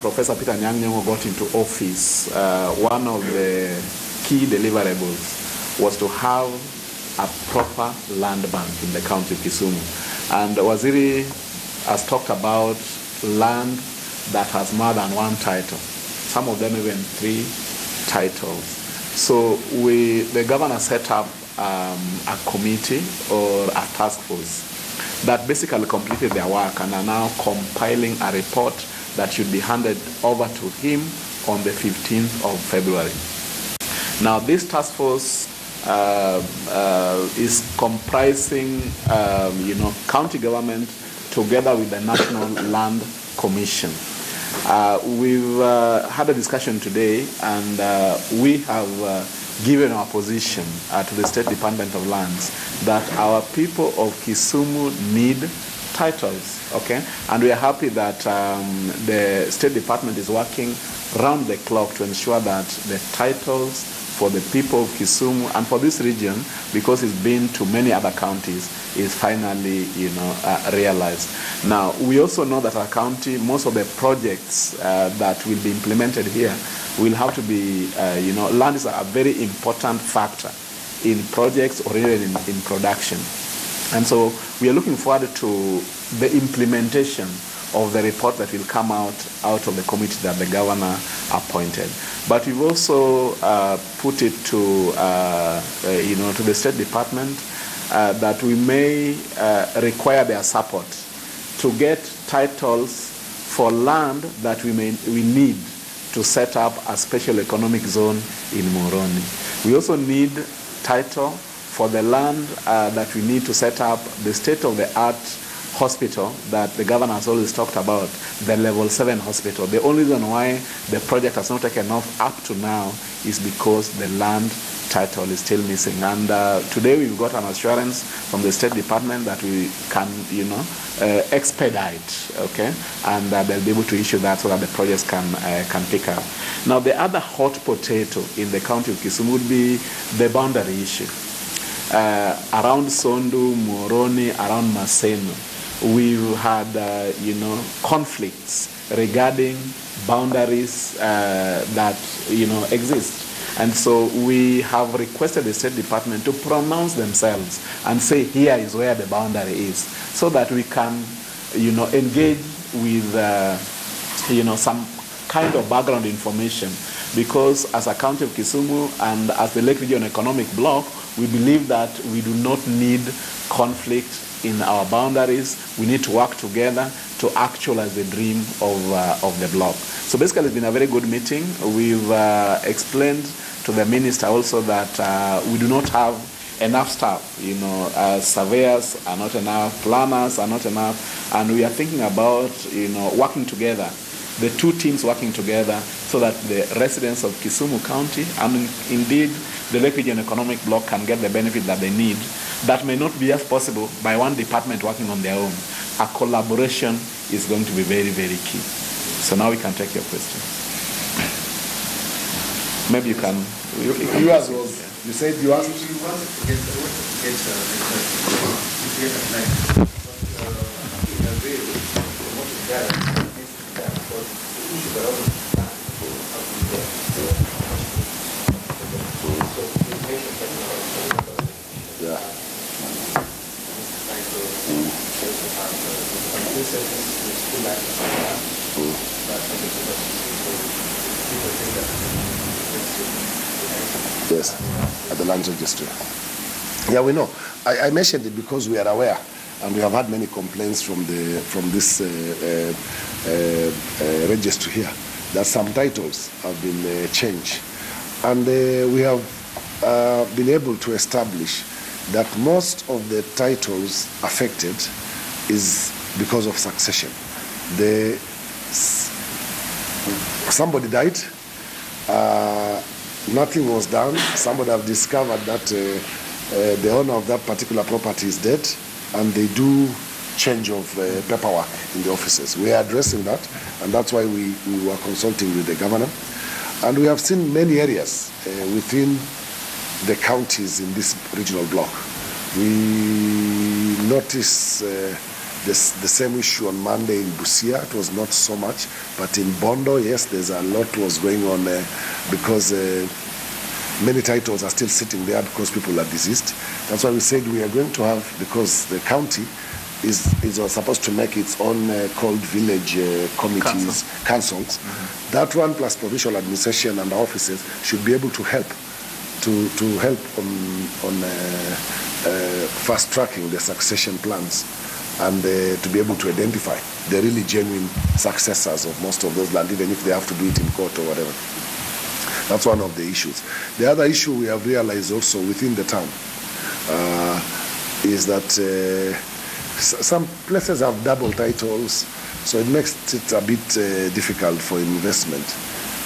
Professor Peter Nyang' got into office, one of the key deliverables was to have a proper land bank in the county of Kisumu. And Waziri has talked about land that has more than one title, some of them even 3 titles. So the governor set up a committee or a task force that basically completed their work and are now compiling a report that should be handed over to him on the 15th of February. Now, this task force is comprising, county government together with the National Land Commission. We've had a discussion today, and we have given our position to the State Department of Lands that our people of Kisumu need titles, okay? And we are happy that the State Department is working round the clock to ensure that the titles for the people of Kisumu and for this region, because it's been to many other counties, is finally, realized. Now, we also know that our county, most of the projects that will be implemented here will have to be, land is a very important factor in projects or even in production. And so we are looking forward to the implementation of the report that will come out of the committee that the governor appointed. But we've also put it to, to the State Department that we may require their support to get titles for land that we need to set up a special economic zone in Moroni. We also need title for the land that we need to set up the state-of-the-art hospital that the governor has always talked about, the level 7 hospital. The only reason why the project has not taken off up to now is because the land title is still missing. And today we've got an assurance from the State Department that we can, expedite, okay? And they'll be able to issue that so that the projects can pick up. Now, the other hot potato in the county of Kisumu would be the boundary issue. Around Sondu, Moroni, around Maseno, we've had, conflicts regarding boundaries that, exist. And so we have requested the State Department to pronounce themselves and say here is where the boundary is, so that we can, engage with, some kind of background information. Because as a county of Kisumu and as the Lake Region Economic Bloc, we believe that we do not need conflict in our boundaries. We need to work together to actualize the dream of the bloc. So basically, it's been a very good meeting. We've explained to the minister also that we do not have enough staff. Surveyors are not enough, planners are not enough, and we are thinking about working together. The two teams working together so that the residents of Kisumu County and indeed the Lake Region Economic Bloc can get the benefit that they need. That may not be as possible by one department working on their own. A collaboration is going to be very, very key. So now we can take your question. Maybe you can. You as well. You said you asked. You wanted to get a plan. Yes, at the land registry. Yeah, we know. I mentioned it because we are aware, and we have had many complaints from this registry here that some titles have been changed, and we have been able to establish that most of the titles affected is because of succession. Somebody died. Nothing was done. Somebody have discovered that the owner of that particular property is dead, and they do change of paperwork in the offices. We are addressing that, and that's why we were consulting with the governor. And we have seen many areas within the counties in this regional block. We notice the same issue on Monday in Busia. It was not so much, but in Bondo, yes, there's a lot was going on because many titles are still sitting there because people are deceased. That's why we said we are going to have, because the county is supposed to make its own called village committees, councils. Mm-hmm. That one plus provincial administration and offices should be able to help on fast tracking the succession plans and to be able to identify the really genuine successors of most of those land, even if they have to do it in court or whatever. That's one of the issues. The other issue we have realized also within the town is that some places have double titles, so it makes it a bit difficult for investment.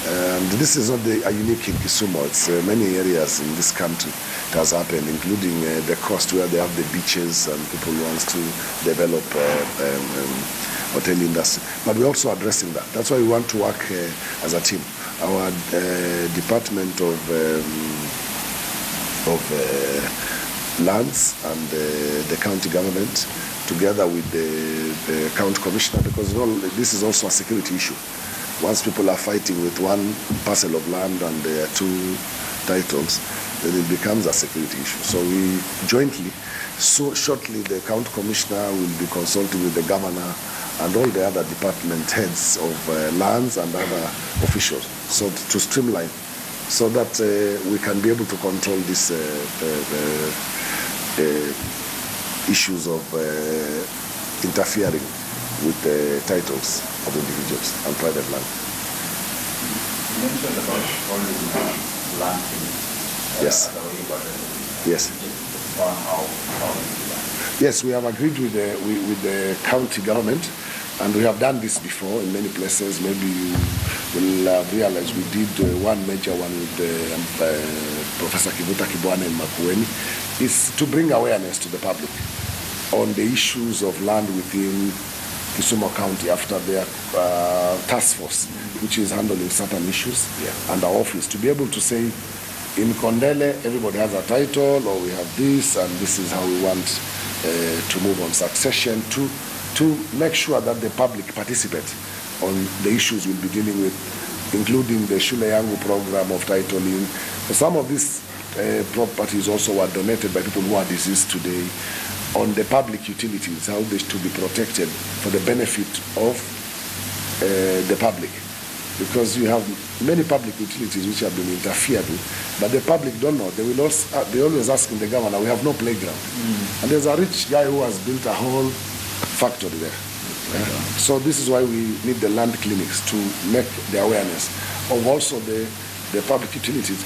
And this is not a unique in Kisumu. It's many areas in this country it has happened, including the coast where they have the beaches and people want to develop hotel industry. But we're also addressing that. That's why we want to work as a team. Our Department of Lands and the county government, together with the county commissioner, because this is also a security issue. Once people are fighting with one parcel of land and there are two titles, then it becomes a security issue. So we jointly, so shortly the county commissioner will be consulting with the governor and all the other department heads of lands and other officials, so to streamline, so that we can be able to control these issues of interfering with the titles of individuals and private land. You mentioned about all the land things. Yes. Yes. Yes, we have agreed with the county government, and we have done this before in many places. Maybe you will realize we did one major one with Professor Kivuta Kibwana in Makueni, is to bring awareness to the public on the issues of land within Kisumu County after their task force, which is handling certain issues, and our office, to be able to say, in Kondele, everybody has a title, or we have this, and this is how we want to move on succession, to make sure that the public participate on the issues we'll be dealing with, including the Shule Yangu program of titling. Some of these properties also were donated by people who are deceased today, on the public utilities, how they should be protected for the benefit of the public. Because you have many public utilities which have been interfered with, but the public don't know. They always ask in the governor, we have no playground. And there's a rich guy who has built a whole factory there. So this is why we need the land clinics to make the awareness of also the public utilities,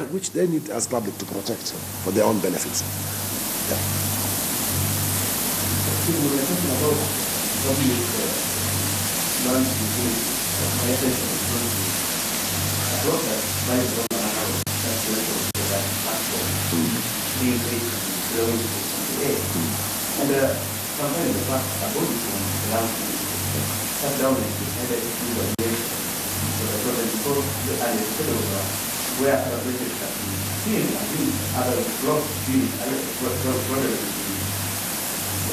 which they need as public to protect for their own benefits. We were talking about public land utilities, being paid belonging to the and sometimes the past about this one land sat down and decided to do a relation. So the problem because and instead of where other places have been seen, I think other blocks being products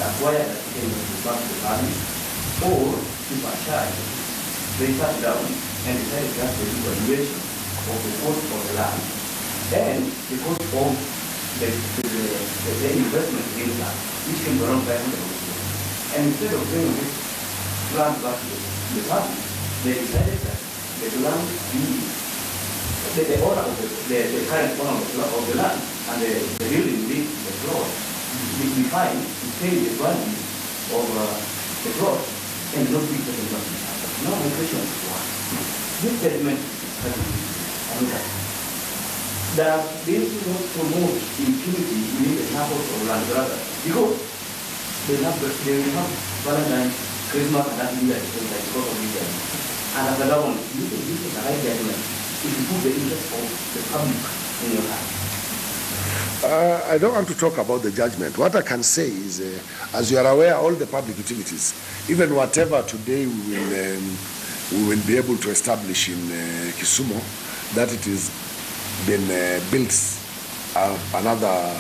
acquire that they will back to the family, or if a child, they sat down and decided to have a evaluation of the cost of the land and the cost of the investment in the land, which can be around 500 million. And instead of bringing this land back to the family, they decided that the land be the owner of the current owner of the land and the building the floor. We find to pay the value of the plot and not be taken back. Now my question is why? This statement is that this will not promote impunity within the neighborhood of land rather, because they will have Valentine's, Christmas, and that year like because of this. And as a government, you think this is the right judgment if you put the interest of the public in your hand. I don't want to talk about the judgment. What I can say is, as you are aware, all the public utilities, even whatever today we will be able to establish in Kisumu, that it is been built another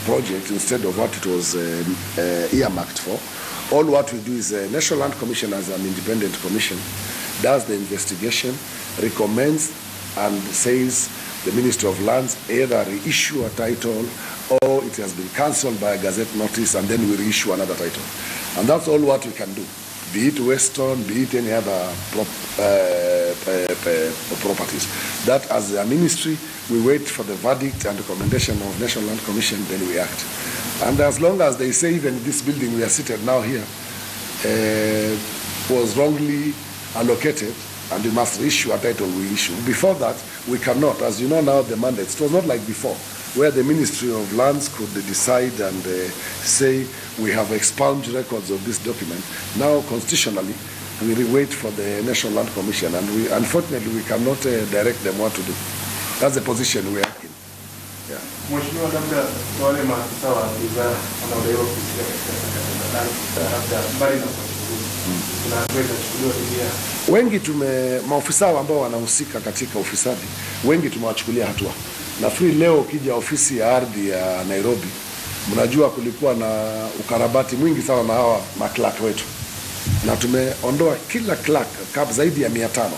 project instead of what it was earmarked for, All what we do is a National Land Commission as an independent commission does the investigation, recommends and says the Ministry of Lands either reissue a title or it has been cancelled by a gazette notice, and then we reissue another title. And that's all what we can do, be it Western, be it any other properties. That as a ministry, we wait for the verdict and recommendation of National Land Commission, then we act. And as long as they say even this building we are seated now here was wrongly allocated and we must issue a title, we issue. Before that, we cannot. As you know now, the mandates, it was not like before, where the Ministry of Lands could decide and say we have expunged records of this document. Now, constitutionally, we wait for the National Land Commission, and we, unfortunately, we cannot direct them what to do. That's the position we are in. Yeah. Mheshimiwa, labda wale maafisa wa wizara wanaodaiwa kuhusika katika labda mbali na tunaweza kuchukuliwa pia. Wengi maofisa ambao wanahusika katika ufisadi, wengi tumewachukulia hatua. Nafikiri leo ukija ofisi ya ardhi ya Nairobi, mnajua kulikuwa na ukarabati mwingi sana na hawa maklak wetu. Na tumeondoa kila clerk zaidi ya 500